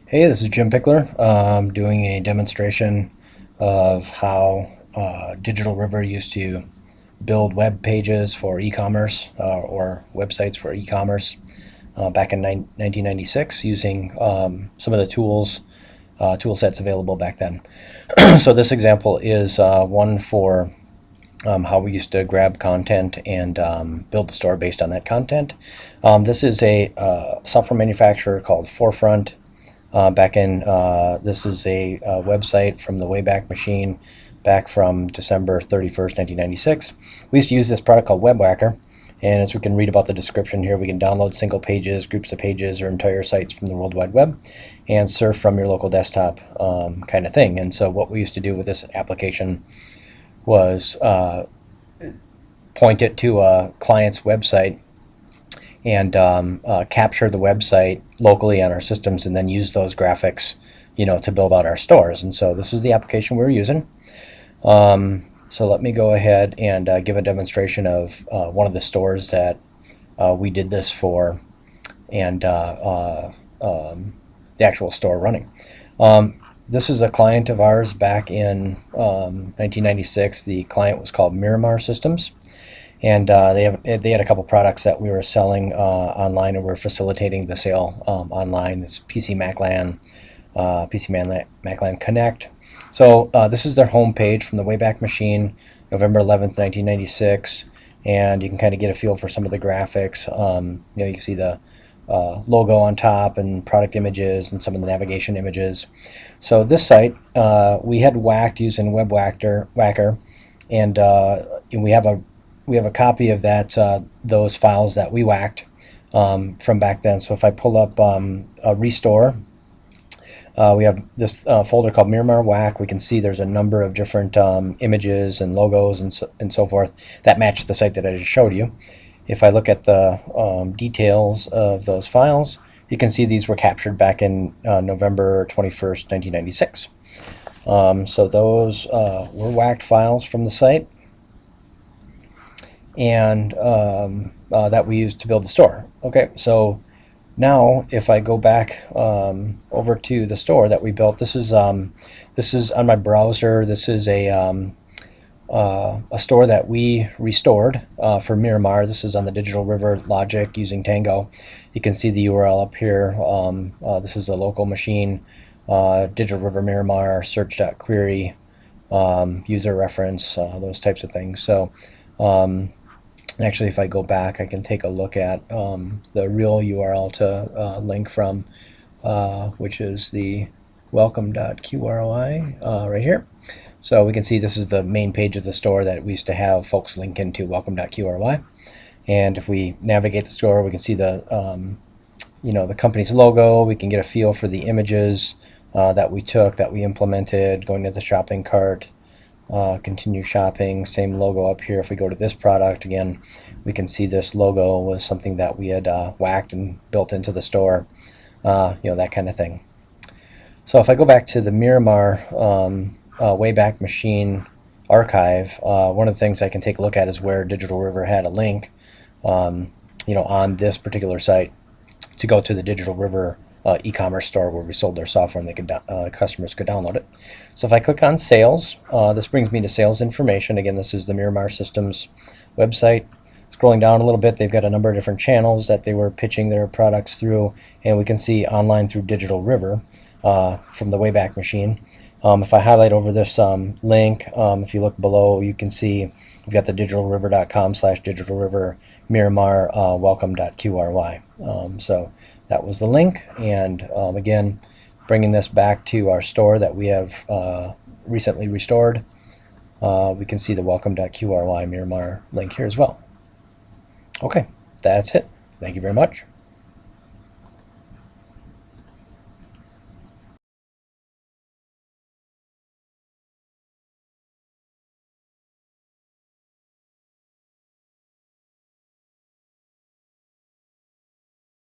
Hey, this is Jim Pickler. Doing a demonstration of how Digital River used to build web pages for e-commerce or websites for e-commerce back in 1996 using some of the tool sets available back then. So this example is one for how we used to grab content and build the store based on that content. This is a software manufacturer called Forefront. This is a website from the Wayback Machine back from December 31st, 1996. We used to use this product called WebWhacker, and as we can read about the description here, we can download single pages, groups of pages, or entire sites from the World Wide Web and surf from your local desktop kind of thing. And so what we used to do with this application was point it to a client's website and capture the website locally on our systems and then use those graphics, to build out our stores. And so this is the application we were using. So let me go ahead and give a demonstration of one of the stores that we did this for and the actual store running. This is a client of ours back in 1996. The client was called Miramar Systems. And they had a couple products that we were selling online, and we're facilitating the sale online. This PC MacLan Connect. So this is their home page from the Wayback Machine, November 11th, 1996, and you can kind of get a feel for some of the graphics. You can see the logo on top and product images and some of the navigation images. So this site we had whacked using WebWhacker, and we have a copy of those files that we whacked from back then. So if I pull up a restore, we have this folder called Miramar Whack. We can see there's a number of different images and logos and so forth that match the site that I just showed you. If I look at the details of those files, you can see these were captured back in November 21st, 1996. So those were whacked files from the site, and that we used to build the store. Okay, so now if I go back over to the store that we built, this is on my browser. This is a store that we restored for Miramar. This is on the Digital River logic using Tango. You can see the URL up here. This is a local machine, Digital River Miramar, search.query, user reference, those types of things. So actually, if I go back, I can take a look at the real URL to link from, which is the welcome.qroi right here. So we can see this is the main page of the store that we used to have folks link into, welcome.qroi. And if we navigate the store, we can see the the company's logo. We can get a feel for the images that we took, that we implemented, going to the shopping cart. Continue shopping, same logo up here. If we go to this product again, we can see this logo was something that we had whacked and built into the store, that kind of thing. So if I go back to the Miramar Wayback Machine archive, one of the things I can take a look at is where Digital River had a link on this particular site to go to the Digital River e-commerce store where we sold their software, and customers could download it. So if I click on sales, this brings me to sales information. Again, this is the Miramar Systems website. Scrolling down a little bit, they've got a number of different channels that they were pitching their products through, and we can see online through Digital River from the Wayback Machine. If I highlight over this link, if you look below, you can see we've got the digitalriver.com/digitalriver Miramar welcome.qry. So that was the link, and again, bringing this back to our store that we have recently restored, we can see the welcome.qry Miramar link here as well. Okay, that's it. Thank you very much.